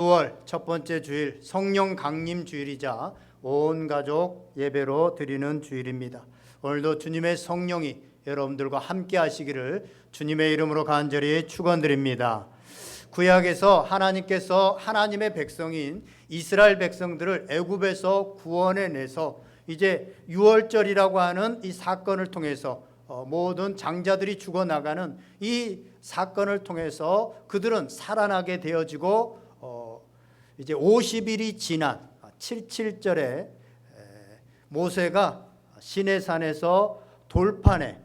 9월 첫 번째 주일 성령 강림 주일이자 온 가족 예배로 드리는 주일입니다. 오늘도 주님의 성령이 여러분들과 함께 하시기를 주님의 이름으로 간절히 축원드립니다. 구약에서 하나님께서 하나님의 백성인 이스라엘 백성들을 애굽에서 구원해내서 이제 유월절이라고 하는 이 사건을 통해서 모든 장자들이 죽어나가는 이 사건을 통해서 그들은 살아나게 되어지고 이제 50일이 지난 77절에 모세가 시내산에서 돌판에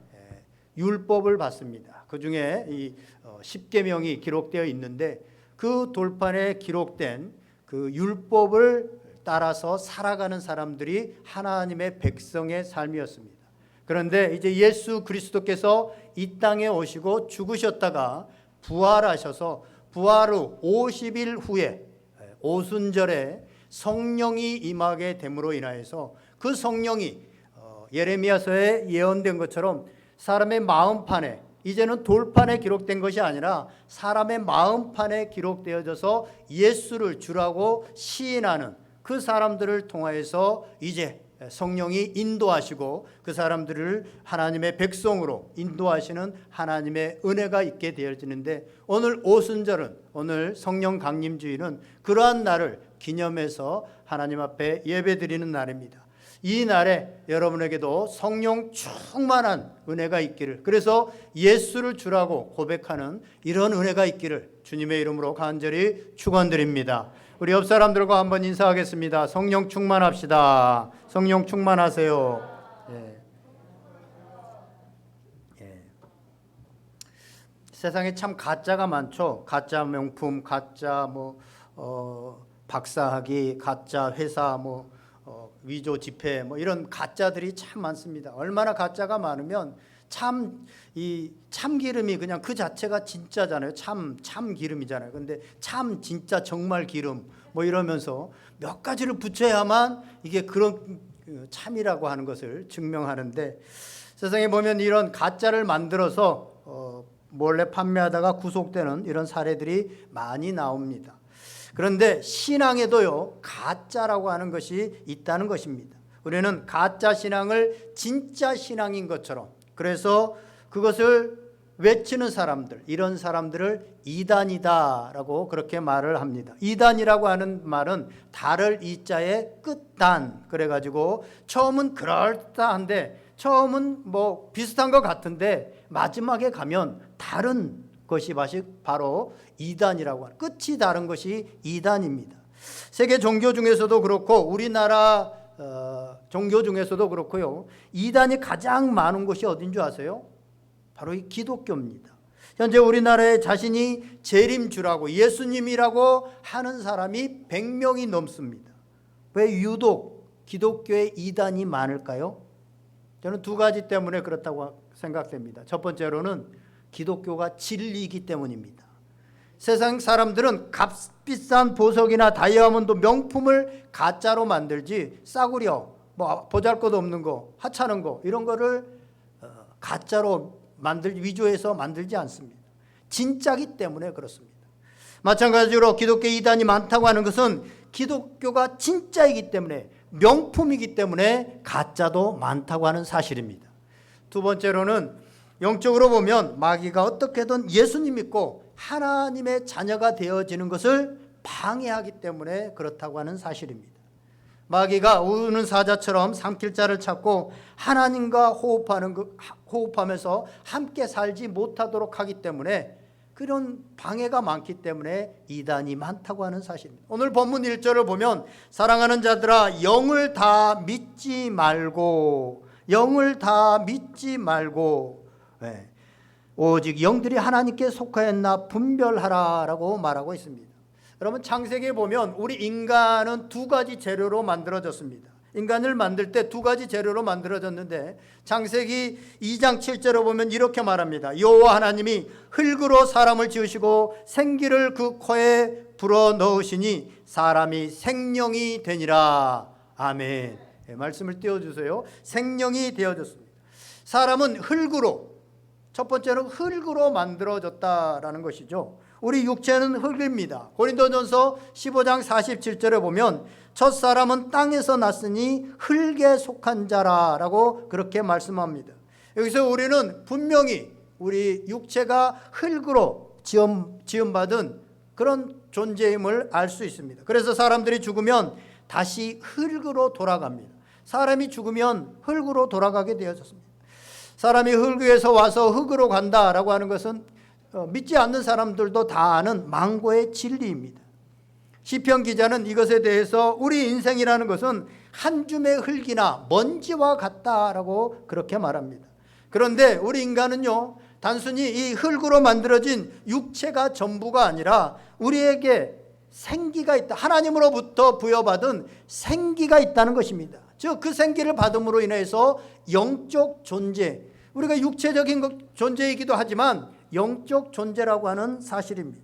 율법을 받습니다. 그 중에 이 10계명이 기록되어 있는데 그 돌판에 기록된 그 율법을 따라서 살아가는 사람들이 하나님의 백성의 삶이었습니다. 그런데 이제 예수 그리스도께서 이 땅에 오시고 죽으셨다가 부활하셔서 부활 후 50일 후에 오순절에 성령이 임하게 됨으로 인하여서 그 성령이 예레미야서에 예언된 것처럼 사람의 마음판에, 이제는 돌판에 기록된 것이 아니라 사람의 마음판에 기록되어져서 예수를 주라고 시인하는 그 사람들을 통하여서 이제 성령이 인도하시고 그 사람들을 하나님의 백성으로 인도하시는 하나님의 은혜가 있게 되어지는데, 오늘 오순절은, 오늘 성령 강림주일은 그러한 날을 기념해서 하나님 앞에 예배드리는 날입니다. 이 날에 여러분에게도 성령 충만한 은혜가 있기를, 그래서 예수를 주라고 고백하는 이런 은혜가 있기를 주님의 이름으로 간절히 축원드립니다. 우리 옆 사람들과 한번 인사하겠습니다. 성령 충만합시다. 성령 충만하세요. 세상에 참 가짜가 많죠. 가짜 명품, 가짜 박사학위, 가짜 회사, 위조 지폐, 이런 가짜들이 참 많습니다. 얼마나 가짜가 많으면 이 참기름이 그냥 그 자체가 진짜잖아요. 참기름이잖아요. 근데 진짜 정말 기름 이러면서 몇 가지를 붙여야만 이게 그런 참이라고 하는 것을 증명하는데, 세상에 보면 이런 가짜를 만들어서 몰래 판매하다가 구속되는 이런 사례들이 많이 나옵니다. 그런데 신앙에도요, 가짜라고 하는 것이 있다는 것입니다. 우리는 가짜 신앙을 진짜 신앙인 것처럼, 그래서 그것을 외치는 사람들, 이런 사람들을 이단이다라고 그렇게 말을 합니다. 이단이라고 하는 말은 달을 이자에 끝단, 그래가지고 처음은 그럴듯한데, 처음은 비슷한 것 같은데 마지막에 가면 다른 것이 바로 이단이라고 하는, 끝이 다른 것이 이단입니다. 세계 종교 중에서도 그렇고 우리나라 종교 중에서도 그렇고요, 이단이 가장 많은 곳이 어딘 줄 아세요? 바로 이 기독교입니다. 현재 우리나라에 자신이 재림주라고, 예수님이라고 하는 사람이 100명이 넘습니다. 왜 유독 기독교에 이단이 많을까요? 저는 두 가지 때문에 그렇다고 생각됩니다. 첫 번째로는 기독교가 진리이기 때문입니다. 세상 사람들은 값비싼 보석이나 다이아몬드 명품을 가짜로 만들지, 싸구려 보잘것없는 거, 하찮은 거, 이런 거를 가짜로 위조해서 만들지 않습니다. 진짜기 때문에 그렇습니다. 마찬가지로 기독교 이단이 많다고 하는 것은 기독교가 진짜이기 때문에, 명품이기 때문에 가짜도 많다고 하는 사실입니다. 두 번째로는 영적으로 보면 마귀가 어떻게든 예수님 믿고 하나님의 자녀가 되어지는 것을 방해하기 때문에 그렇다고 하는 사실입니다. 마귀가 우는 사자처럼 삼킬 자를 찾고 하나님과 호흡하면서 함께 살지 못하도록 하기 때문에, 그런 방해가 많기 때문에 이단이 많다고 하는 사실입니다. 오늘 본문 1절을 보면, 사랑하는 자들아 영을 다 믿지 말고, 오직 영들이 하나님께 속하였나 분별하라라고 말하고 있습니다. 여러분, 창세기에 보면 우리 인간은 두 가지 재료로 만들어졌습니다. 인간을 만들 때 두 가지 재료로 만들어졌는데, 창세기 2장 7절에 보면 이렇게 말합니다. 여호와 하나님이 흙으로 사람을 지으시고 생기를 그 코에 불어넣으시니 사람이 생명이 되니라. 아멘. 말씀을 띄워주세요. 생명이 되어졌습니다. 사람은 흙으로, 첫 번째는 흙으로 만들어졌다라는 것이죠. 우리 육체는 흙입니다. 고린도전서 15장 47절에 보면 첫사람은 땅에서 났으니 흙에 속한 자라라고 그렇게 말씀합니다. 여기서 우리는 분명히 우리 육체가 흙으로 지음받은 그런 존재임을 알 수 있습니다. 그래서 사람들이 죽으면 다시 흙으로 돌아갑니다. 사람이 죽으면 흙으로 돌아가게 되어졌습니다. 사람이 흙 위에서 와서 흙으로 간다라고 하는 것은 믿지 않는 사람들도 다 아는 망고의 진리입니다. 시편 기자는 이것에 대해서 우리 인생이라는 것은 한 줌의 흙이나 먼지와 같다라고 그렇게 말합니다. 그런데 우리 인간은요, 단순히 이 흙으로 만들어진 육체가 전부가 아니라 우리에게 생기가 있다. 하나님으로부터 부여받은 생기가 있다는 것입니다. 즉 그 생기를 받음으로 인해서 영적 존재, 우리가 육체적인 존재이기도 하지만 영적 존재라고 하는 사실입니다.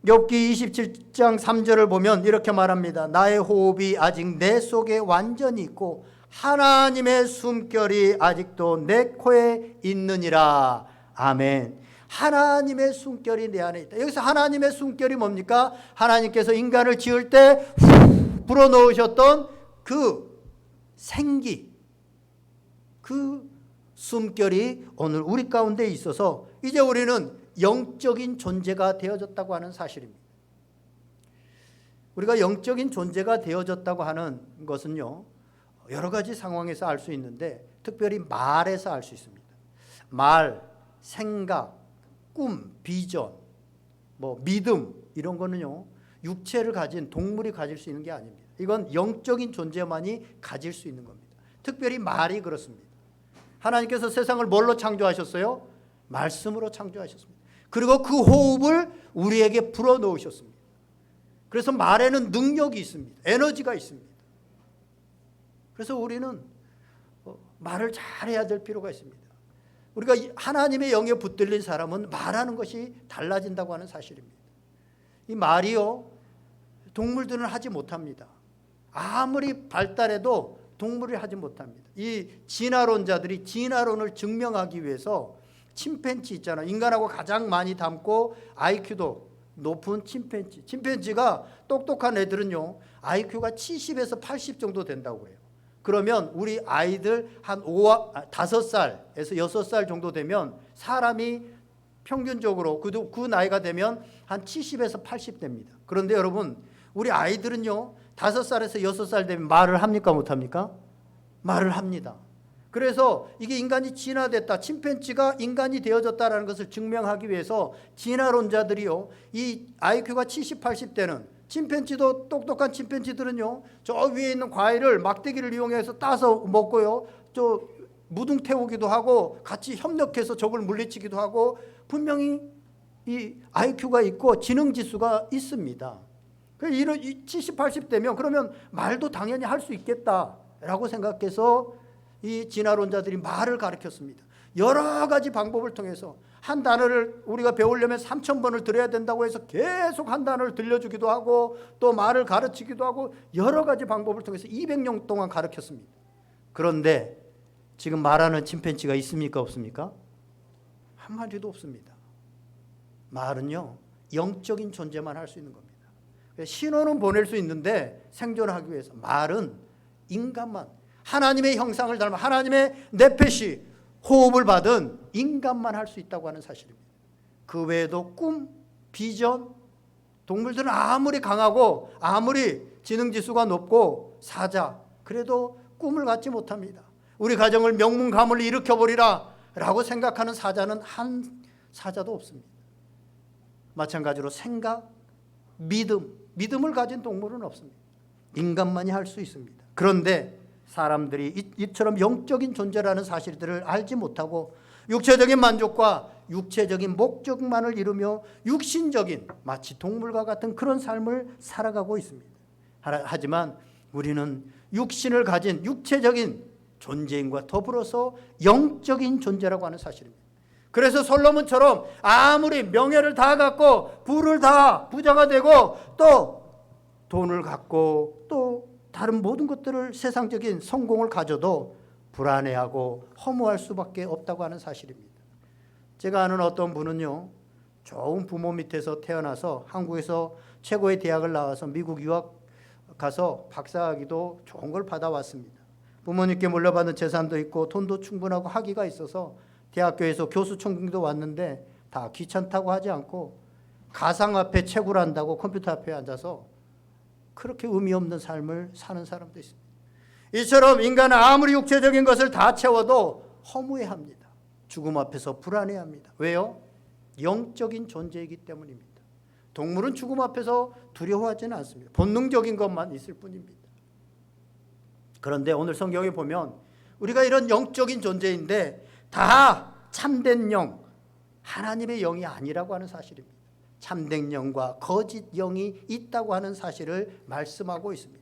욥기 27장 3절을 보면 이렇게 말합니다. 나의 호흡이 아직 내 속에 완전히 있고 하나님의 숨결이 아직도 내 코에 있느니라. 아멘. 하나님의 숨결이 내 안에 있다. 여기서 하나님의 숨결이 뭡니까? 하나님께서 인간을 지을 때 불어넣으셨던 그 생기, 그 숨결이 오늘 우리 가운데 있어서 이제 우리는 영적인 존재가 되어졌다고 하는 사실입니다. 우리가 영적인 존재가 되어졌다고 하는 것은요, 여러 가지 상황에서 알 수 있는데 특별히 말에서 알 수 있습니다. 말, 생각, 꿈, 비전, 믿음 이런 거는요, 육체를 가진 동물이 가질 수 있는 게 아닙니다. 이건 영적인 존재만이 가질 수 있는 겁니다. 특별히 말이 그렇습니다. 하나님께서 세상을 뭘로 창조하셨어요? 말씀으로 창조하셨습니다. 그리고 그 호흡을 우리에게 불어넣으셨습니다. 그래서 말에는 능력이 있습니다. 에너지가 있습니다. 그래서 우리는 말을 잘해야 될 필요가 있습니다. 우리가 하나님의 영에 붙들린 사람은 말하는 것이 달라진다고 하는 사실입니다. 이 말이요, 동물들은 하지 못합니다. 아무리 발달해도 동물이 하지 못합니다. 이 진화론자들이 진화론을 증명하기 위해서 침팬지 있잖아요. 인간하고 가장 많이 닮고 IQ도 높은 침팬지가 똑똑한 애들은요, IQ가 70에서 80 정도 된다고 해요. 그러면 우리 아이들 한 5살에서 6살 정도 되면 사람이 평균적으로 그 나이가 되면 한 70에서 80 됩니다. 그런데 여러분, 우리 아이들은요, 5살에서 6살 되면 말을 합니까 못합니까? 말을 합니다. 그래서 이게 인간이 진화됐다, 침팬지가 인간이 되어졌다는 것을 증명하기 위해서 진화론자들이요, 이 IQ가 70, 80 되는 침팬지도, 똑똑한 침팬지들은요, 저 위에 있는 과일을 막대기를 이용해서 따서 먹고요, 저 무등 태우기도 하고 같이 협력해서 적을 물리치기도 하고 분명히 이 IQ가 있고 지능지수가 있습니다. 이런 70, 80 되면 그러면 말도 당연히 할 수 있겠다라고 생각해서 이 진화론자들이 말을 가르쳤습니다. 여러 가지 방법을 통해서 한 단어를 우리가 배우려면 3,000번을 들어야 된다고 해서 계속 한 단어를 들려주기도 하고 또 말을 가르치기도 하고 여러 가지 방법을 통해서 200년 동안 가르쳤습니다. 그런데 지금 말하는 침팬지가 있습니까 없습니까? 한 마리도 없습니다. 말은요, 영적인 존재만 할 수 있는 겁니다. 신호는 보낼 수 있는데 생존하기 위해서 말은 인간만, 하나님의 형상을 닮아 하나님의 네페시 호흡을 받은 인간만 할 수 있다고 하는 사실입니다. 그 외에도 꿈, 비전, 동물들은 아무리 강하고 아무리 지능지수가 높고 사자, 그래도 꿈을 갖지 못합니다. 우리 가정을 명문가물로 일으켜버리라 라고 생각하는 사자는 한 사자도 없습니다. 마찬가지로 생각, 믿음을 가진 동물은 없습니다. 인간만이 할 수 있습니다. 그런데 사람들이 이처럼 영적인 존재라는 사실들을 알지 못하고 육체적인 만족과 육체적인 목적만을 이루며 육신적인 마치 동물과 같은 그런 삶을 살아가고 있습니다. 하지만 우리는 육신을 가진 육체적인 존재인과 더불어서 영적인 존재라고 하는 사실입니다. 그래서 솔로몬처럼 아무리 명예를 다 갖고 부를 다 부자가 되고 또 돈을 갖고 또 다른 모든 것들을 세상적인 성공을 가져도 불안해하고 허무할 수밖에 없다고 하는 사실입니다. 제가 아는 어떤 분은요, 좋은 부모 밑에서 태어나서 한국에서 최고의 대학을 나와서 미국 유학 가서 박사학위도 좋은 걸 받아왔습니다. 부모님께 물려받은 재산도 있고 돈도 충분하고 학위가 있어서 대학교에서 교수 총경도 왔는데 다 귀찮다고 하지 않고 가상화폐 채굴 한다고 컴퓨터 앞에 앉아서 그렇게 의미 없는 삶을 사는 사람도 있습니다. 이처럼 인간은 아무리 육체적인 것을 다 채워도 허무해합니다. 죽음 앞에서 불안해합니다. 왜요? 영적인 존재이기 때문입니다. 동물은 죽음 앞에서 두려워하지는 않습니다. 본능적인 것만 있을 뿐입니다. 그런데 오늘 성경에 보면 우리가 이런 영적인 존재인데 다 참된 영, 하나님의 영이 아니라고 하는 사실입니다. 참된 영과 거짓 영이 있다고 하는 사실을 말씀하고 있습니다.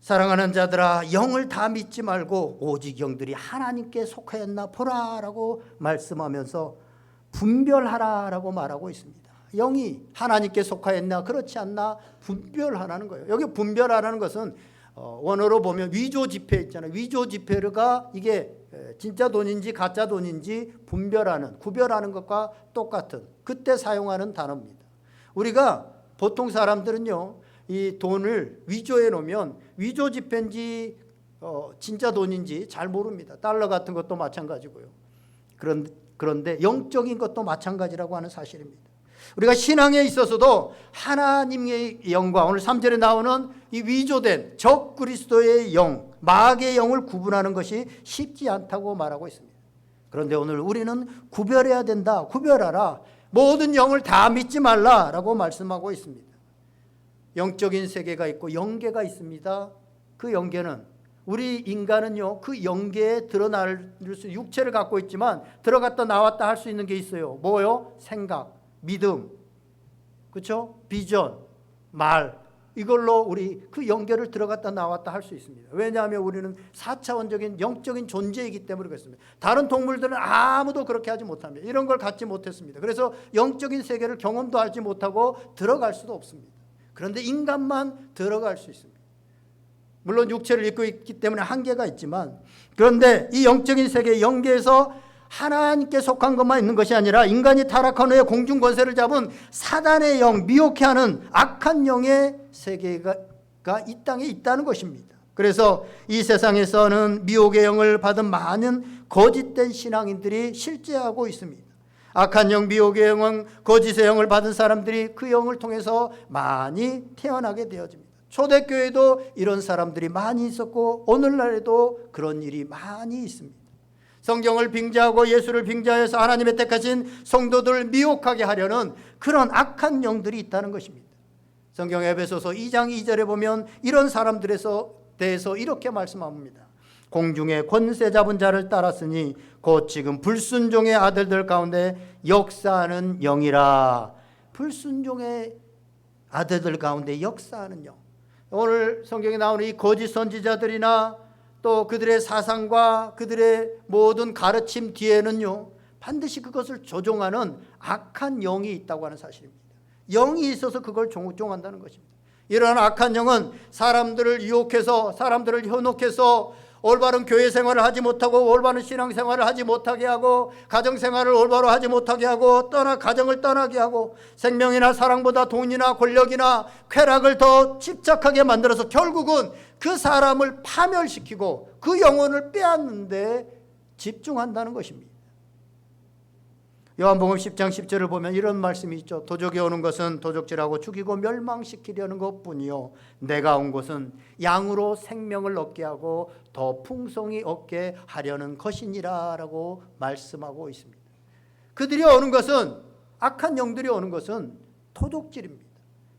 사랑하는 자들아, 영을 다 믿지 말고 오직 영들이 하나님께 속하였나 보라라고 말씀하면서 분별하라라고 말하고 있습니다. 영이 하나님께 속하였나 그렇지 않나 분별하라는 거예요. 여기 분별하라는 것은 원어로 보면 위조지폐 있잖아요. 위조지폐가 이게 진짜 돈인지 가짜 돈인지 분별하는, 구별하는 것과 똑같은 그때 사용하는 단어입니다. 우리가 보통 사람들은요, 이 돈을 위조해 놓으면 위조지폐인지 진짜 돈인지 잘 모릅니다. 달러 같은 것도 마찬가지고요. 그런데 영적인 것도 마찬가지라고 하는 사실입니다. 우리가 신앙에 있어서도 하나님의 영과 오늘 3절에 나오는 이 위조된 적 그리스도의 영, 마귀의 영을 구분하는 것이 쉽지 않다고 말하고 있습니다. 그런데 오늘 우리는 구별해야 된다. 구별하라. 모든 영을 다 믿지 말라라고 말씀하고 있습니다. 영적인 세계가 있고 영계가 있습니다. 그 영계는 우리 인간은요, 그 영계에 드러날 수, 육체를 갖고 있지만 들어갔다 나왔다 할 수 있는 게 있어요. 뭐요? 생각, 믿음, 그렇죠? 비전, 말, 이걸로 우리 그 영계를 들어갔다 나왔다 할 수 있습니다. 왜냐하면 우리는 4차원적인 영적인 존재이기 때문에 그렇습니다. 다른 동물들은 아무도 그렇게 하지 못합니다. 이런 걸 갖지 못했습니다. 그래서 영적인 세계를 경험도 하지 못하고 들어갈 수도 없습니다. 그런데 인간만 들어갈 수 있습니다. 물론 육체를 입고 있기 때문에 한계가 있지만, 그런데 이 영적인 세계 영계에서 하나님께 속한 것만 있는 것이 아니라 인간이 타락한 후에 공중 권세를 잡은 사단의 영, 미혹해 하는 악한 영의 세계가 이 땅에 있다는 것입니다. 그래서 이 세상에서는 미혹의 영을 받은 많은 거짓된 신앙인들이 실제하고 있습니다. 악한 영, 미혹의 영은 거짓의 영을 받은 사람들이 그 영을 통해서 많이 태어나게 되어집니다. 초대교회도 이런 사람들이 많이 있었고 오늘날에도 그런 일이 많이 있습니다. 성경을 빙자하고 예수를 빙자해서 하나님의 택하신 성도들을 미혹하게 하려는 그런 악한 영들이 있다는 것입니다. 성경 에베소서 2장 2절에 보면 이런 사람들에 대해서 이렇게 말씀합니다. 공중의 권세 잡은 자를 따랐으니 곧 지금 불순종의 아들들 가운데 역사하는 영이라. 불순종의 아들들 가운데 역사하는 영. 오늘 성경에 나오는 이 거짓 선지자들이나 또 그들의 사상과 그들의 모든 가르침 뒤에는요, 반드시 그것을 조종하는 악한 영이 있다고 하는 사실입니다. 영이 있어서 그걸 조종한다는 것입니다. 이러한 악한 영은 사람들을 유혹해서, 사람들을 현혹해서 올바른 교회 생활을 하지 못하고 올바른 신앙 생활을 하지 못하게 하고 가정 생활을 올바로 하지 못하게 하고 가정을 떠나게 하고 생명이나 사랑보다 돈이나 권력이나 쾌락을 더 집착하게 만들어서 결국은 그 사람을 파멸시키고 그 영혼을 빼앗는 데 집중한다는 것입니다. 요한복음 10장 10절을 보면 이런 말씀이 있죠. 도적이 오는 것은 도적질하고 죽이고 멸망시키려는 것뿐이요 내가 온 것은 양으로 생명을 얻게 하고 더 풍성히 얻게 하려는 것이니라 라고 말씀하고 있습니다. 그들이 오는 것은, 악한 영들이 오는 것은 도적질입니다.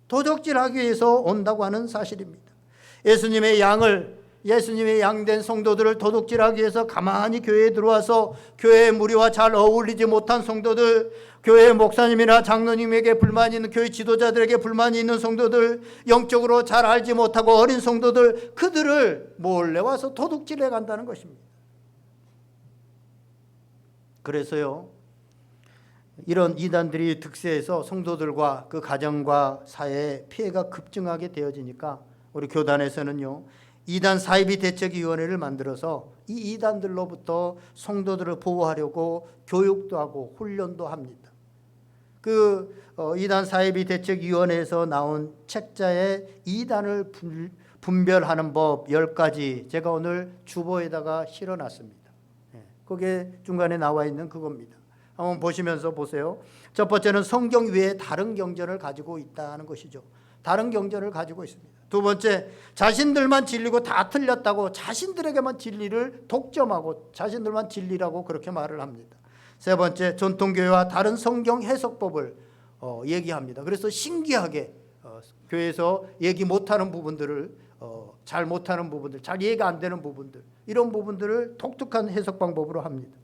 도적질하기 위해서 온다고 하는 사실입니다. 예수님의 양된 성도들을 도둑질하기 위해서 가만히 교회에 들어와서 교회의 무리와 잘 어울리지 못한 성도들, 교회의 목사님이나 장로님에게 불만이 있는, 교회 지도자들에게 불만이 있는 성도들, 영적으로 잘 알지 못하고 어린 성도들, 그들을 몰래 와서 도둑질해 간다는 것입니다. 그래서요, 이런 이단들이 득세해서 성도들과 그 가정과 사회에 피해가 급증하게 되어지니까 우리 교단에서는요, 이단 사이비 대책위원회를 만들어서 이 이단들로부터 성도들을 보호하려고 교육도 하고 훈련도 합니다. 이단 사이비 대책위원회에서 나온 책자에 이단을 분별하는 법 10가지 제가 오늘 주보에다가 실어놨습니다. 거기에 중간에 나와 있는 그겁니다. 한번 보시면서 보세요. 첫 번째는 성경 외에 다른 경전을 가지고 있다는 것이죠. 다른 경전을 가지고 있습니다. 두 번째, 자신들만 진리고 다 틀렸다고 자신들에게만 진리를 독점하고 자신들만 진리라고 그렇게 말을 합니다. 세 번째, 전통교회와 다른 성경 해석법을 얘기합니다. 그래서 신기하게 교회에서 얘기 못하는 부분들을 잘 못하는 부분들, 잘 이해가 안 되는 부분들, 이런 부분들을 독특한 해석 방법으로 합니다.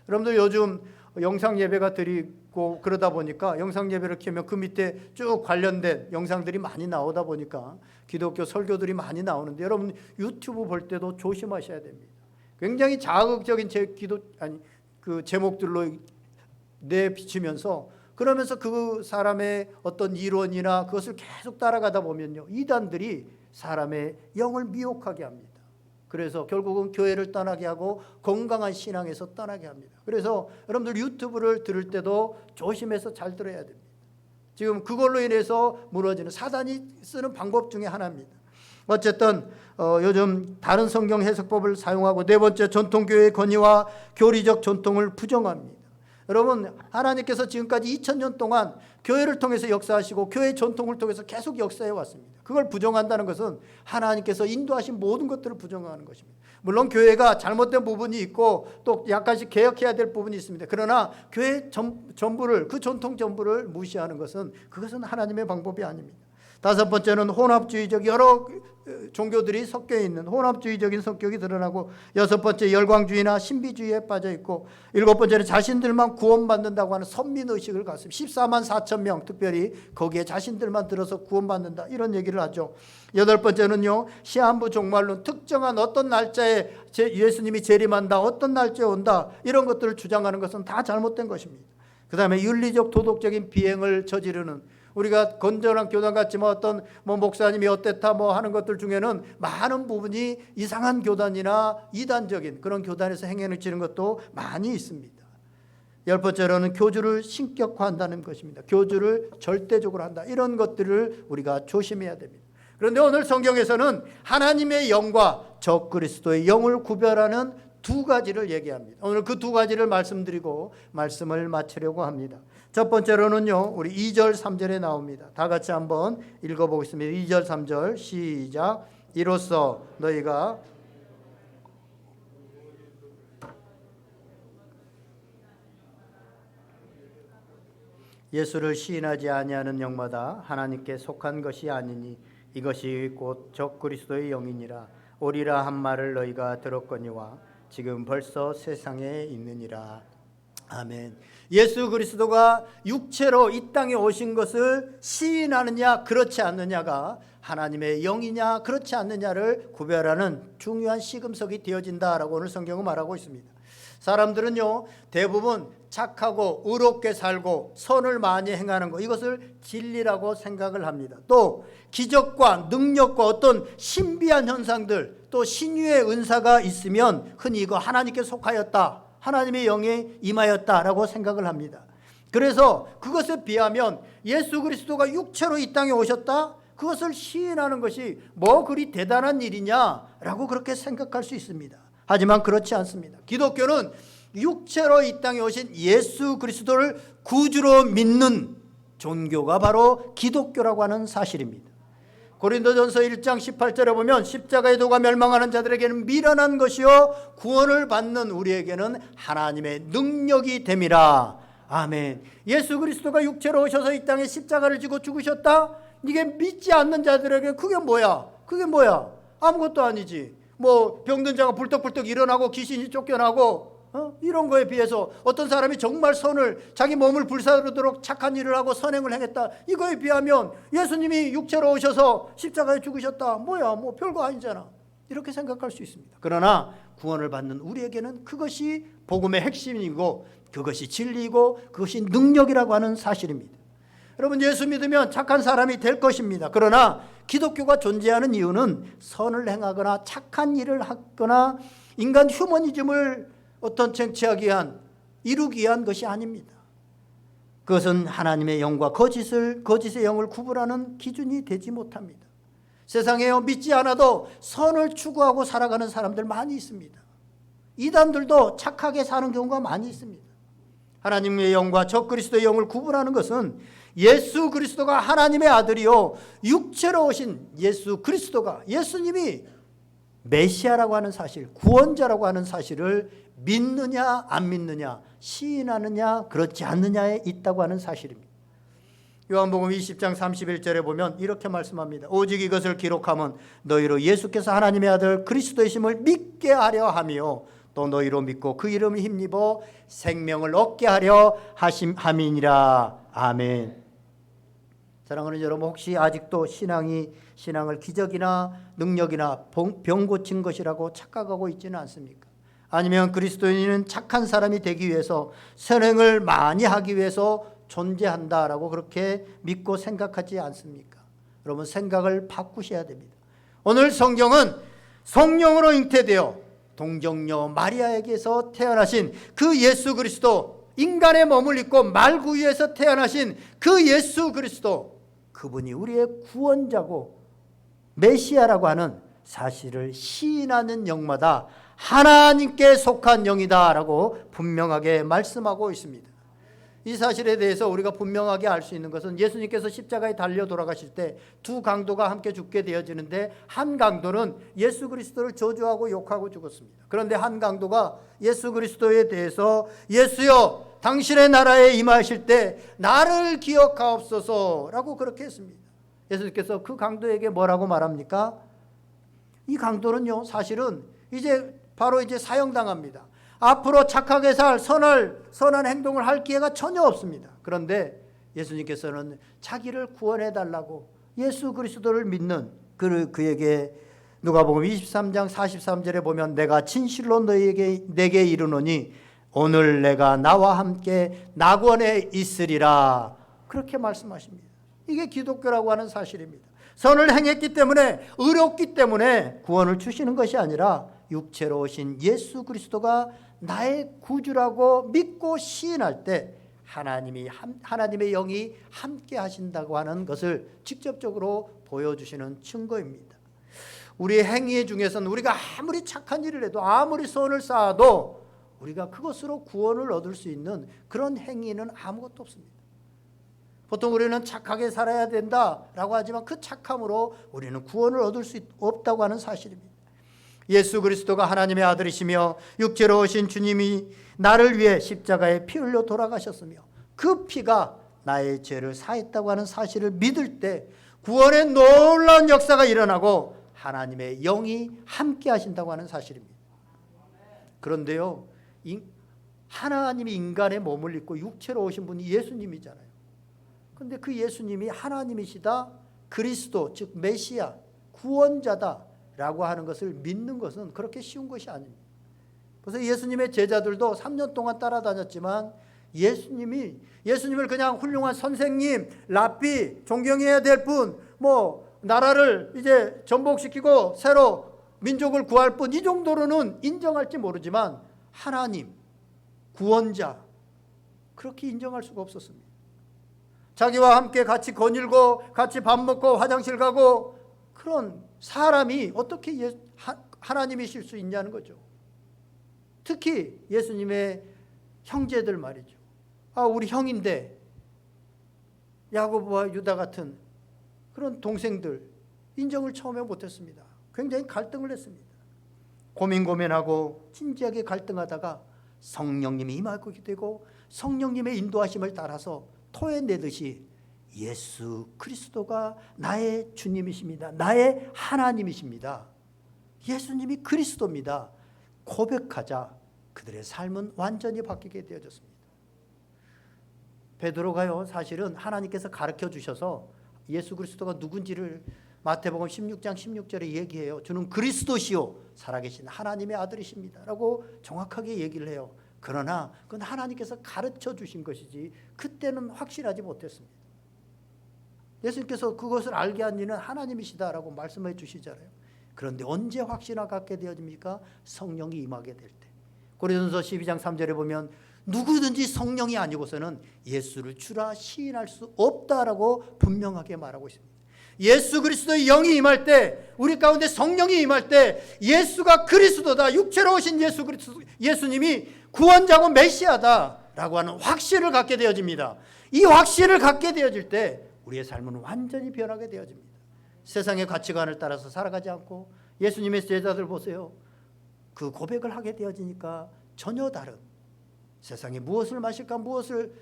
여러분들 요즘 영상 예배가 드리고 그러다 보니까 영상 예배를 켜면 그 밑에 쭉 관련된 영상들이 많이 나오다 보니까 기독교 설교들이 많이 나오는데 여러분 유튜브 볼 때도 조심하셔야 됩니다. 굉장히 자극적인 그 제목들로 내비치면서 그러면서 그 사람의 어떤 이론이나 그것을 계속 따라가다 보면요, 이단들이 사람의 영을 미혹하게 합니다. 그래서 결국은 교회를 떠나게 하고 건강한 신앙에서 떠나게 합니다. 그래서 여러분들 유튜브를 들을 때도 조심해서 잘 들어야 됩니다. 지금 그걸로 인해서 무너지는 사단이 쓰는 방법 중에 하나입니다. 어쨌든 요즘 다른 성경 해석법을 사용하고, 네 번째, 전통교회의 권위와 교리적 전통을 부정합니다. 여러분, 하나님께서 지금까지 2000년 동안 교회를 통해서 역사하시고 교회의 전통을 통해서 계속 역사해 왔습니다. 그걸 부정한다는 것은 하나님께서 인도하신 모든 것들을 부정하는 것입니다. 물론 교회가 잘못된 부분이 있고 또 약간씩 개혁해야 될 부분이 있습니다. 그러나 교회 전부를, 그 전통 전부를 무시하는 그것은 하나님의 방법이 아닙니다. 다섯 번째는 혼합주의적, 여러 종교들이 섞여 있는 혼합주의적인 성격이 드러나고, 여섯 번째, 열광주의나 신비주의에 빠져 있고, 일곱 번째는 자신들만 구원받는다고 하는 선민의식을 갖습니다. 14만 4천 명 특별히 거기에 자신들만 들어서 구원받는다, 이런 얘기를 하죠. 여덟 번째는요, 시한부 종말론, 특정한 어떤 날짜에 예수님이 재림한다, 어떤 날짜에 온다, 이런 것들을 주장하는 것은 다 잘못된 것입니다. 그 다음에 윤리적 도덕적인 비행을 저지르는, 우리가 건전한 교단 같지만 어떤 목사님이 어땠다 하는 것들 중에는 많은 부분이 이상한 교단이나 이단적인 그런 교단에서 행해를 지는 것도 많이 있습니다. 열 번째로는 교주를 신격화한다는 것입니다. 교주를 절대적으로 한다, 이런 것들을 우리가 조심해야 됩니다. 그런데 오늘 성경에서는 하나님의 영과 적그리스도의 영을 구별하는 두 가지를 얘기합니다. 오늘 그 두 가지를 말씀드리고 말씀을 마치려고 합니다. 첫 번째로는요, 우리 2절 3절에 나옵니다. 다 같이 한번 읽어보겠습니다. 2절 3절 시작. 이로써 너희가 예수를 시인하지 아니하는 영마다 하나님께 속한 것이 아니니 이것이 곧 적그리스도의 영이니라. 오리라 한 말을 너희가 들었거니와 지금 벌써 세상에 있느니라. 아멘. 예수 그리스도가 육체로 이 땅에 오신 것을 시인하느냐 그렇지 않느냐가 하나님의 영이냐 그렇지 않느냐를 구별하는 중요한 시금석이 되어진다라고 오늘 성경은 말하고 있습니다. 사람들은요, 대부분 착하고 의롭게 살고 선을 많이 행하는 것, 이것을 진리라고 생각을 합니다. 또 기적과 능력과 어떤 신비한 현상들, 또 신유의 은사가 있으면 흔히 이거 하나님께 속하였다, 하나님의 영에 임하였다라고 생각을 합니다. 그래서 그것에 비하면 예수 그리스도가 육체로 이 땅에 오셨다, 그것을 시인하는 것이 뭐 그리 대단한 일이냐라고 그렇게 생각할 수 있습니다. 하지만 그렇지 않습니다. 기독교는 육체로 이 땅에 오신 예수 그리스도를 구주로 믿는 종교가 바로 기독교라고 하는 사실입니다. 고린도전서 1장 18절에 보면 십자가의 도가 멸망하는 자들에게는 미련한 것이요 구원을 받는 우리에게는 하나님의 능력이 됨이라. 아멘. 예수 그리스도가 육체로 오셔서 이 땅에 십자가를 지고 죽으셨다? 이게 믿지 않는 자들에게 그게 뭐야? 아무것도 아니지. 병든 자가 불떡불떡 일어나고 귀신이 쫓겨나고 이런 거에 비해서 어떤 사람이 정말 자기 몸을 불사르도록 착한 일을 하고 선행을 행했다, 이거에 비하면 예수님이 육체로 오셔서 십자가에 죽으셨다, 별거 아니잖아, 이렇게 생각할 수 있습니다. 그러나 구원을 받는 우리에게는 그것이 복음의 핵심이고 그것이 진리이고 그것이 능력이라고 하는 사실입니다. 여러분, 예수 믿으면 착한 사람이 될 것입니다. 그러나 기독교가 존재하는 이유는 선을 행하거나 착한 일을 하거나 인간 휴머니즘을 어떤 쟁취하기 위한, 이루기 위한 것이 아닙니다. 그것은 하나님의 영과 거짓의 영을 구분하는 기준이 되지 못합니다. 세상에 믿지 않아도 선을 추구하고 살아가는 사람들 많이 있습니다. 이단들도 착하게 사는 경우가 많이 있습니다. 하나님의 영과 적그리스도의 영을 구분하는 것은 예수 그리스도가 하나님의 아들이요 육체로 오신 예수 그리스도가, 예수님이 메시아라고 하는 사실, 구원자라고 하는 사실을 믿느냐 안 믿느냐, 시인하느냐 그렇지 않느냐에 있다고 하는 사실입니다. 요한복음 20장 31절에 보면 이렇게 말씀합니다. 오직 이것을 기록하면 너희로 예수께서 하나님의 아들 그리스도이심을 믿게 하려 하며 또 너희로 믿고 그 이름을 힘입어 생명을 얻게 하려 함이니라. 아멘. 사랑하는 여러분, 혹시 아직도 신앙을 기적이나 능력이나 병 고친 것이라고 착각하고 있지는 않습니까? 아니면 그리스도인은 착한 사람이 되기 위해서 선행을 많이 하기 위해서 존재한다라고 그렇게 믿고 생각하지 않습니까? 여러분, 생각을 바꾸셔야 됩니다. 오늘 성경은 성령으로 잉태되어 동정녀 마리아에게서 태어나신 그 예수 그리스도, 인간의 몸을 입고 말구유에서 태어나신 그 예수 그리스도, 그분이 우리의 구원자고 메시아라고 하는 사실을 시인하는 영마다 하나님께 속한 영이다라고 분명하게 말씀하고 있습니다. 이 사실에 대해서 우리가 분명하게 알 수 있는 것은 예수님께서 십자가에 달려 돌아가실 때 두 강도가 함께 죽게 되어지는데, 한 강도는 예수 그리스도를 저주하고 욕하고 죽었습니다. 그런데 한 강도가 예수 그리스도에 대해서 예수여 당신의 나라에 임하실 때 나를 기억하옵소서라고 그렇게 했습니다. 예수님께서 그 강도에게 뭐라고 말합니까? 이 강도는요 사실은 바로 이제 사형당합니다. 앞으로 착하게 살 선한 행동을 할 기회가 전혀 없습니다. 그런데 예수님께서는 자기를 구원해 달라고 예수 그리스도를 믿는 그에게 누가복음 23장 43절에 보면 내가 진실로 내게 이르노니 오늘 내가 나와 함께 낙원에 있으리라 그렇게 말씀하십니다. 이게 기독교라고 하는 사실입니다. 선을 행했기 때문에, 의롭기 때문에 구원을 주시는 것이 아니라 육체로 오신 예수 그리스도가 나의 구주라고 믿고 시인할 때 하나님의 영이 함께 하신다고 하는 것을 직접적으로 보여주시는 증거입니다. 우리의 행위 중에서는 우리가 아무리 착한 일을 해도, 아무리 선을 쌓아도 우리가 그것으로 구원을 얻을 수 있는 그런 행위는 아무것도 없습니다. 보통 우리는 착하게 살아야 된다라고 하지만 그 착함으로 우리는 구원을 얻을 수 없다고 하는 사실입니다. 예수 그리스도가 하나님의 아들이시며 육체로 오신 주님이 나를 위해 십자가에 피 흘려 돌아가셨으며 그 피가 나의 죄를 사했다고 하는 사실을 믿을 때 구원의 놀라운 역사가 일어나고 하나님의 영이 함께 하신다고 하는 사실입니다. 그런데요, 하나님이 인간의 몸을 입고 육체로 오신 분이 예수님이잖아요. 그런데 그 예수님이 하나님이시다, 그리스도 즉 메시아, 구원자다 라고 하는 것을 믿는 것은 그렇게 쉬운 것이 아닙니다. 그래서 예수님의 제자들도 3년 동안 따라다녔지만 예수님을 그냥 훌륭한 선생님, 랍비, 존경해야 될 분, 나라를 이제 전복시키고 새로 민족을 구할 분, 이 정도로는 인정할지 모르지만 하나님, 구원자, 그렇게 인정할 수가 없었습니다. 자기와 함께 같이 거닐고 같이 밥 먹고 화장실 가고 그런 사람이 어떻게 하나님이실 수 있냐는 거죠. 특히 예수님의 형제들 말이죠. 우리 형인데 야고보와 유다 같은 그런 동생들 인정을 처음에 못했습니다. 굉장히 갈등을 했습니다. 고민하고 진지하게 갈등하다가 성령님이 임하게 되고 성령님의 인도하심을 따라서 토해내듯이 예수 그리스도가 나의 주님이십니다. 나의 하나님이십니다. 예수님이 그리스도입니다. 고백하자 그들의 삶은 완전히 바뀌게 되어졌습니다. 베드로가요 사실은 하나님께서 가르쳐 주셔서 예수 그리스도가 누군지를 마태복음 16장 16절에 얘기해요. 주는 그리스도시요 살아계신 하나님의 아들이십니다 라고 정확하게 얘기를 해요. 그러나 그건 하나님께서 가르쳐 주신 것이지 그때는 확실하지 못했습니다. 예수님께서 그것을 알게 한 이는 하나님이시다라고 말씀해 주시잖아요. 그런데 언제 확신을 갖게 되어집니까? 성령이 임하게 될 때. 고린도서 12장 3절에 보면 누구든지 성령이 아니고서는 예수를 주라 시인할 수 없다라고 분명하게 말하고 있습니다. 예수 그리스도의 영이 임할 때, 우리 가운데 성령이 임할 때 예수가 그리스도다, 육체로 오신 예수 그리스도, 예수님이 구원자고 메시아다라고 하는 확신을 갖게 되어집니다. 이 확신을 갖게 되어질 때 우리의 삶은 완전히 변하게 되어집니다. 세상의 가치관을 따라서 살아가지 않고 예수님의 제자들 보세요. 그 고백을 하게 되어지니까 전혀 다른, 세상에 무엇을 마실까 무엇을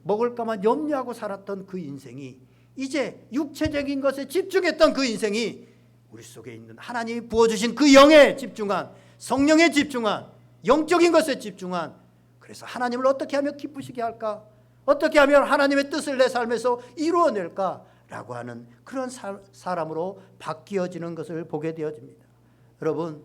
먹을까만 염려하고 살았던 그 인생이, 이제 육체적인 것에 집중했던 그 인생이 우리 속에 있는 하나님이 부어주신 그 영에 집중한, 성령에 집중한, 영적인 것에 집중한, 그래서 하나님을 어떻게 하면 기쁘시게 할까, 어떻게 하면 하나님의 뜻을 내 삶에서 이루어낼까 라고 하는 그런 사람으로 바뀌어지는 것을 보게 되어집니다. 여러분,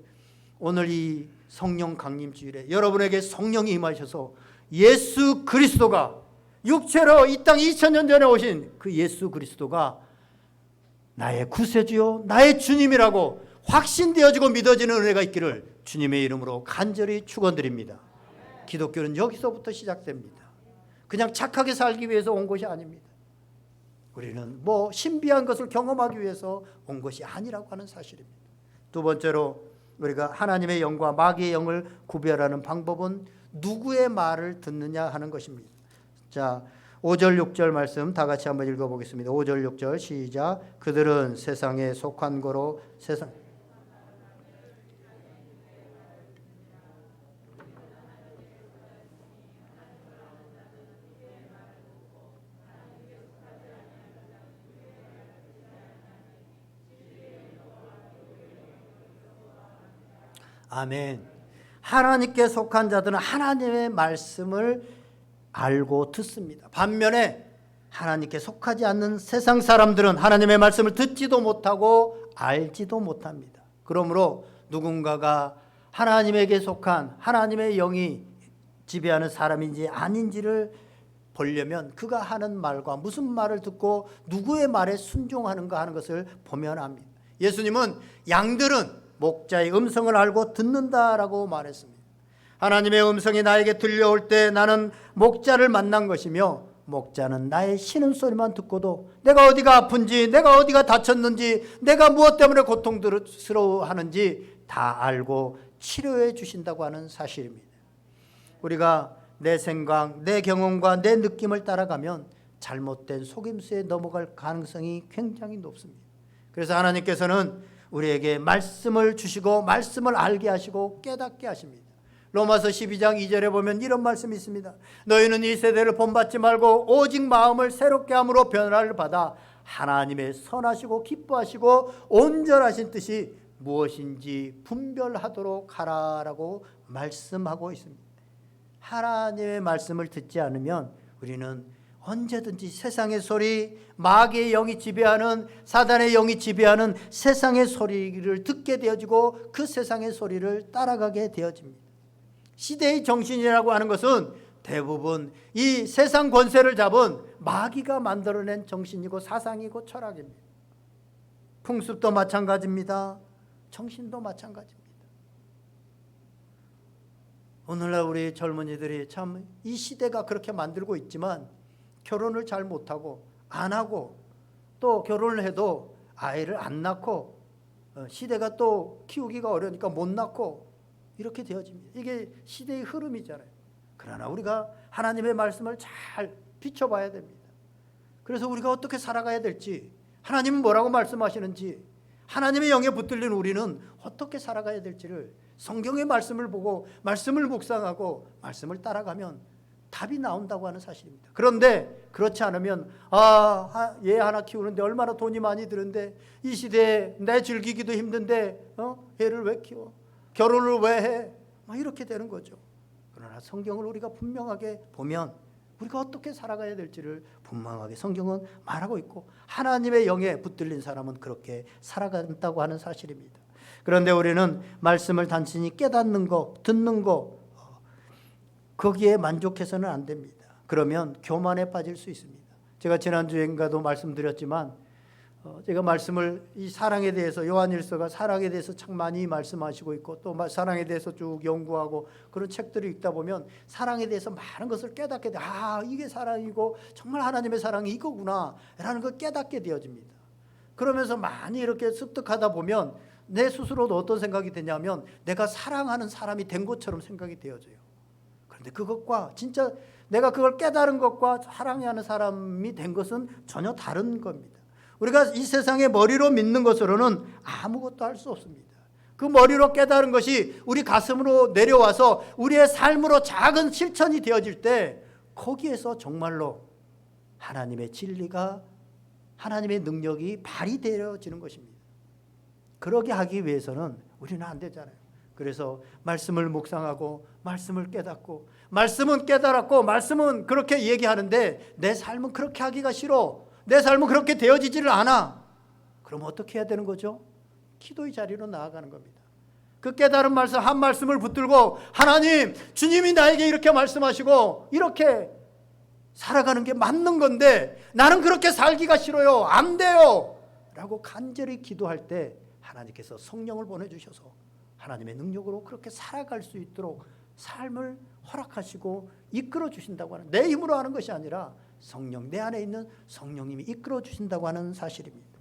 오늘 이 성령 강림 주일에 여러분에게 성령이 임하셔서 예수 그리스도가 육체로 이 땅 2000년 전에 오신 그 예수 그리스도가 나의 구세주요 나의 주님이라고 확신되어지고 믿어지는 은혜가 있기를 주님의 이름으로 간절히 축원드립니다. 기독교는 여기서부터 시작됩니다. 그냥 착하게 살기 위해서 온 것이 아닙니다. 우리는 뭐 신비한 것을 경험하기 위해서 온 것이 아니라고 하는 사실입니다. 두 번째로, 우리가 하나님의 영과 마귀의 영을 구별하는 방법은 누구의 말을 듣느냐 하는 것입니다. 자, 5절 6절 말씀 다 같이 한번 읽어보겠습니다. 5절 6절 시작. 그들은 세상에 속한 거로 세상 아멘. 하나님께 속한 자들은 하나님의 말씀을 알고 듣습니다. 반면에 하나님께 속하지 않는 세상 사람들은 하나님의 말씀을 듣지도 못하고 알지도 못합니다. 그러므로 누군가가 하나님에게 속한 하나님의 영이 지배하는 사람인지 아닌지를 보려면 그가 하는 말과 무슨 말을 듣고 누구의 말에 순종하는가 하는 것을 보면 합니다. 예수님은 양들은 목자의 음성을 알고 듣는다라고 말했습니다. 하나님의 음성이 나에게 들려올 때 나는 목자를 만난 것이며, 목자는 나의 신음소리만 듣고도 내가 어디가 아픈지, 내가 어디가 다쳤는지, 내가 무엇 때문에 고통스러워하는지 다 알고 치료해 주신다고 하는 사실입니다. 우리가 내 생각, 내 경험과 내 느낌을 따라가면 잘못된 속임수에 넘어갈 가능성이 굉장히 높습니다. 그래서 하나님께서는 우리에게 말씀을 주시고 말씀을 알게 하시고 깨닫게 하십니다. 로마서 12장 2절에 보면 이런 말씀이 있습니다. 너희는 이 세대를 본받지 말고 오직 마음을 새롭게 함으로 변화를 받아 하나님의 선하시고 기뻐하시고 온전하신 뜻이 무엇인지 분별하도록 하라라고 말씀하고 있습니다. 하나님의 말씀을 듣지 않으면 우리는 언제든지 세상의 소리, 마귀의 영이 지배하는, 사단의 영이 지배하는 세상의 소리를 듣게 되어지고 그 세상의 소리를 따라가게 되어집니다. 시대의 정신이라고 하는 것은 대부분 이 세상 권세를 잡은 마귀가 만들어낸 정신이고 사상이고 철학입니다. 풍습도 마찬가지입니다. 정신도 마찬가지입니다. 오늘날 우리 젊은이들이 참 이 시대가 그렇게 만들고 있지만 결혼을 잘 못하고 안 하고, 또 결혼을 해도 아이를 안 낳고, 시대가 또 키우기가 어려우니까 못 낳고, 이렇게 되어집니다. 이게 시대의 흐름이잖아요. 그러나 우리가 하나님의 말씀을 잘 비춰봐야 됩니다. 그래서 우리가 어떻게 살아가야 될지, 하나님은 뭐라고 말씀하시는지, 하나님의 영에 붙들린 우리는 어떻게 살아가야 될지를 성경의 말씀을 보고 말씀을 묵상하고 말씀을 따라가면 답이 나온다고 하는 사실입니다. 그런데 그렇지 않으면 얘 하나 키우는데 얼마나 돈이 많이 드는데, 이 시대에 내 즐기기도 힘든데 얘를 왜 키워? 결혼을 왜 해? 이렇게 되는 거죠. 그러나 성경을 우리가 분명하게 보면 우리가 어떻게 살아가야 될지를 분명하게 성경은 말하고 있고, 하나님의 영에 붙들린 사람은 그렇게 살아간다고 하는 사실입니다. 그런데 우리는 말씀을 단순히 깨닫는 거, 듣는 거, 거기에 만족해서는 안 됩니다. 그러면 교만에 빠질 수 있습니다. 제가 지난주에인가도 말씀드렸지만 제가 말씀을 이 사랑에 대해서 요한일서가 사랑에 대해서 참 많이 말씀하시고 있고 또 사랑에 대해서 쭉 연구하고 그런 책들을 읽다 보면 사랑에 대해서 많은 것을 깨닫게 돼. 이게 사랑이고 정말 하나님의 사랑이 이거구나 라는 걸 깨닫게 되어집니다. 그러면서 많이 이렇게 습득하다 보면 내 스스로도 어떤 생각이 되냐면 내가 사랑하는 사람이 된 것처럼 생각이 되어져요. 그런데 그것과 진짜 내가 그걸 깨달은 것과 사랑하는 사람이 된 것은 전혀 다른 겁니다. 우리가 이 세상의 머리로 믿는 것으로는 아무것도 할 수 없습니다. 그 머리로 깨달은 것이 우리 가슴으로 내려와서 우리의 삶으로 작은 실천이 되어질 때 거기에서 정말로 하나님의 진리가 하나님의 능력이 발휘되어지는 것입니다. 그러게 하기 위해서는 우리는 안 되잖아요. 그래서 말씀을 묵상하고 말씀을 깨닫고 말씀은 깨달았고 말씀은 그렇게 얘기하는데 내 삶은 그렇게 하기가 싫어. 내 삶은 그렇게 되어지지를 않아. 그럼 어떻게 해야 되는 거죠? 기도의 자리로 나아가는 겁니다. 그 깨달은 말씀 한 말씀을 붙들고 하나님, 주님이 나에게 이렇게 말씀하시고 이렇게 살아가는 게 맞는 건데 나는 그렇게 살기가 싫어요. 안 돼요. 라고 간절히 기도할 때 하나님께서 성령을 보내주셔서 하나님의 능력으로 그렇게 살아갈 수 있도록 삶을 허락하시고 이끌어 주신다고 하는, 내 힘으로 하는 것이 아니라 성령, 내 안에 있는 성령님이 이끌어 주신다고 하는 사실입니다.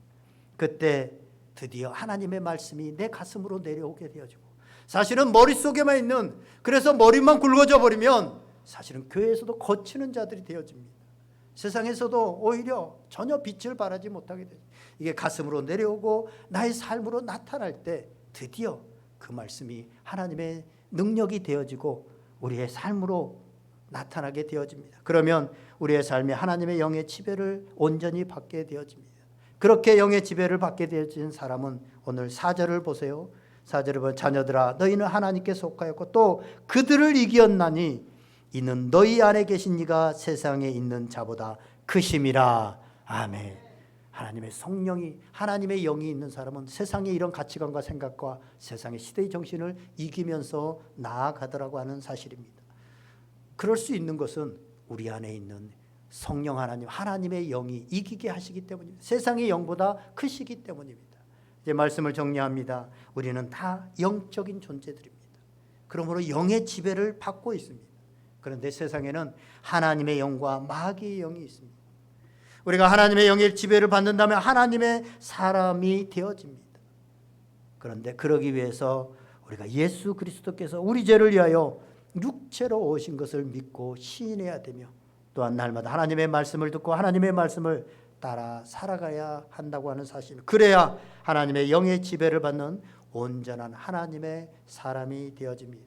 그때 드디어 하나님의 말씀이 내 가슴으로 내려오게 되어지고, 사실은 머릿속에만 있는, 그래서 머리만 굵어져 버리면 사실은 교회에서도 거치는 자들이 되어집니다. 세상에서도 오히려 전혀 빛을 발하지 못하게 되죠. 이게 가슴으로 내려오고 나의 삶으로 나타날 때 드디어 그 말씀이 하나님의 능력이 되어지고 우리의 삶으로 나타나게 되어집니다. 그러면 우리의 삶이 하나님의 영의 지배를 온전히 받게 되어집니다. 그렇게 영의 지배를 받게 되어진 사람은 오늘 4절을 보세요. 4절을 보면 자녀들아 너희는 하나님께 속하였고 또 그들을 이기었나니 이는 너희 안에 계신 이가 세상에 있는 자보다 크심이라. 아멘. 하나님의 성령이, 하나님의 영이 있는 사람은 세상의 이런 가치관과 생각과 세상의 시대의 정신을 이기면서 나아가더라고 하는 사실입니다. 그럴 수 있는 것은 우리 안에 있는 성령 하나님, 하나님의 영이 이기게 하시기 때문입니다. 세상의 영보다 크시기 때문입니다. 이제 말씀을 정리합니다. 우리는 다 영적인 존재들입니다. 그러므로 영의 지배를 받고 있습니다. 그런데 세상에는 하나님의 영과 마귀의 영이 있습니다. 우리가 하나님의 영의 지배를 받는다면 하나님의 사람이 되어집니다. 그런데 그러기 위해서 우리가 예수 그리스도께서 우리 죄를 위하여 육체로 오신 것을 믿고 시인해야 되며, 또한 날마다 하나님의 말씀을 듣고 하나님의 말씀을 따라 살아가야 한다고 하는 사실. 그래야 하나님의 영의 지배를 받는 온전한 하나님의 사람이 되어집니다.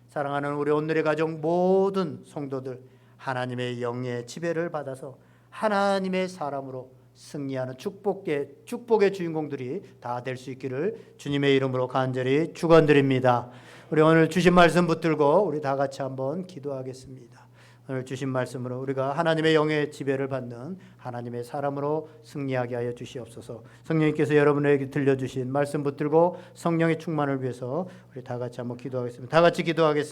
사랑하는 우리 오늘의 가정 모든 성도들, 하나님의 영의 지배를 받아서 하나님의 사람으로 승리하는 축복의 주인공들이 다 될 수 있기를 주님의 이름으로 간절히 축원드립니다. 우리 오늘 주신 말씀 붙들고 우리 다 같이 한번 기도하겠습니다. 오늘 주신 말씀으로 우리가 하나님의 영의 지배를 받는 하나님의 사람으로 승리하게 하여 주시옵소서. 성령님께서 여러분에게 들려주신 말씀 붙들고 성령의 충만을 위해서 우리 다 같이 한번 기도하겠습니다. 다 같이 기도하겠습니다.